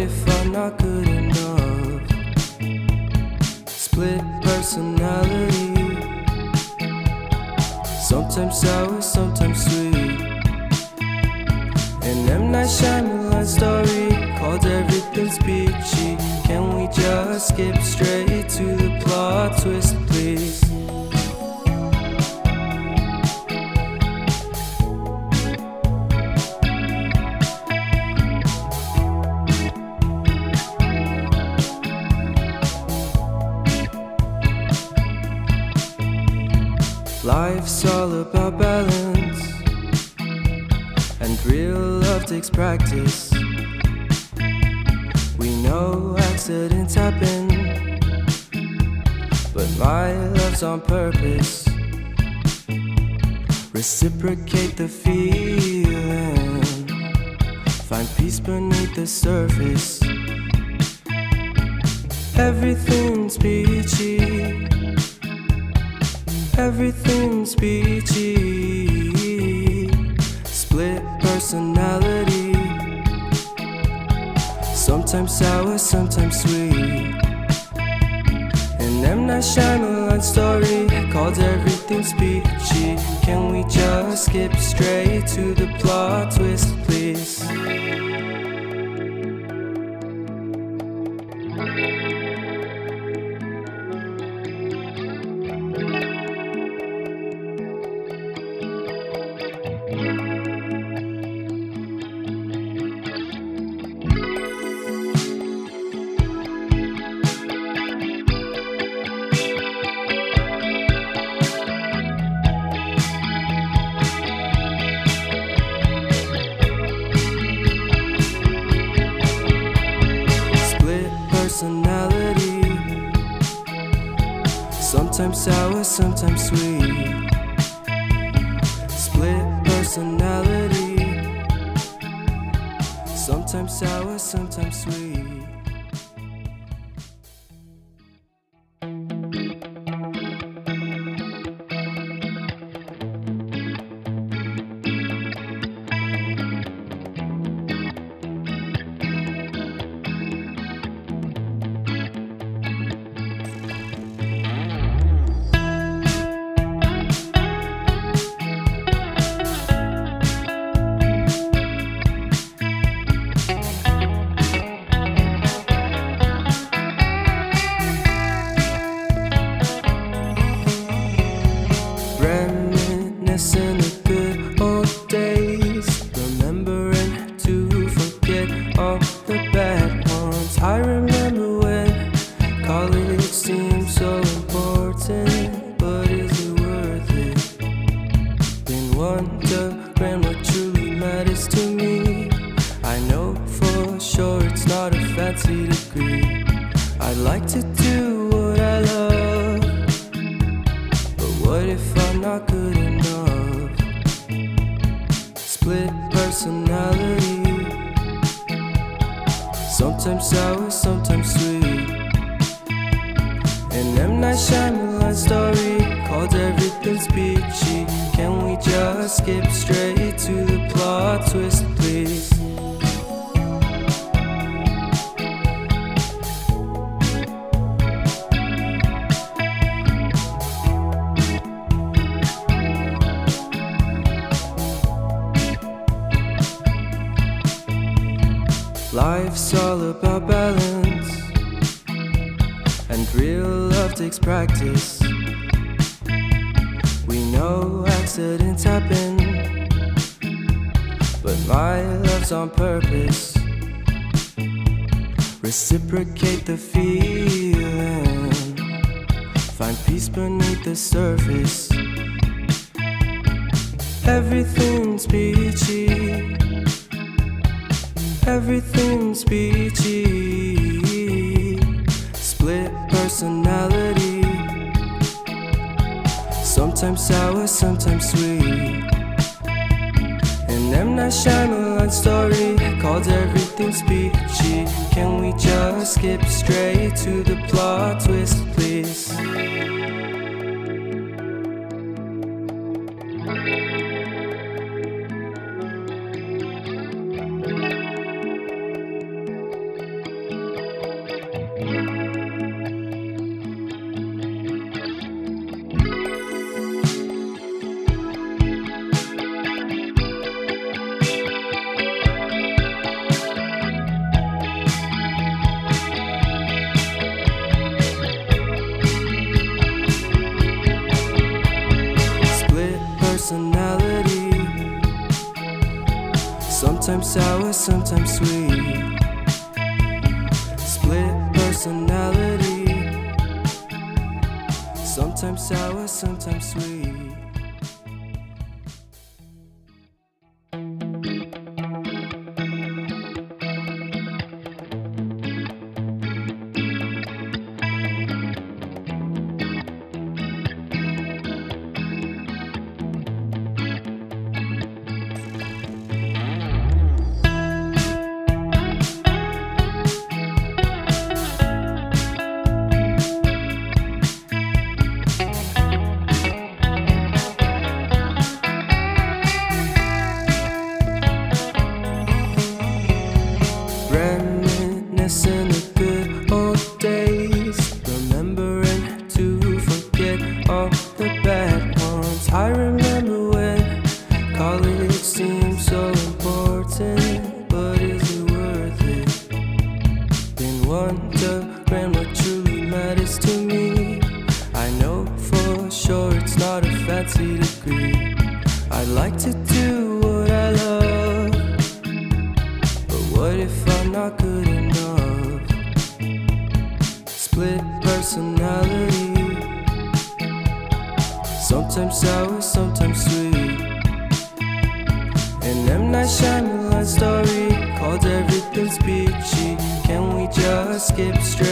if I'm not good enough? Split personality, sometimes sour, sometimes sweet. An M. Night Shyamalan story called Everything's Peachy. Can we just skip straight to the plot twist, please? Life's all about balance, and real love takes practice. We know accidents happen, but my love's on purpose. Reciprocate the feeling, find peace beneath the surface. Everything's peachy, everything's peachy. Split personality, sometimes sour, sometimes sweet. An M. Night Shyamalan story called Everything's Peachy. Can we just skip straight to the plot twist, please? Personality, sometimes sour, sometimes sweet. Split personality, sometimes sour, sometimes sweet. Reminiscing the good old days, remembering to forget all the bad ones. I remember when college seemed so important, but is it worth it? Been wondering what truly matters to me. I know for sure it's not a fancy degree. I'd like to do what I love, but what if I'm not good enough? Split personality, sometimes sour, sometimes sweet. An M. Night Shyamalan story called Everything's Peachy. Can we just skip straight to the plot twist, please? Life's all about balance, and real love takes practice. We know accidents happen, but my love's on purpose. Reciprocate the feeling, find peace beneath the surface. Everything's peachy, everything's peachy. Split personality, sometimes sour, sometimes sweet. An M. Night Shyamalan story called Everything's Peachy. Can we just skip straight to the plot twist, please? Sometimes sour, sometimes sweet. Split personality. Sometimes sour, sometimes sweet. Reminiscing the good old days, remembering to forget all the bad ones. I remember when college seemed so important, but is it worth it? Been wondering what truly matters to me. I know for sure it's not a fancy degree. I'd like to do what I love, but what if I'm not good enough? Split personality. Sometimes sour, sometimes sweet. An M. Night Shyamalan story called Everything's Peachy. Can we just skip straight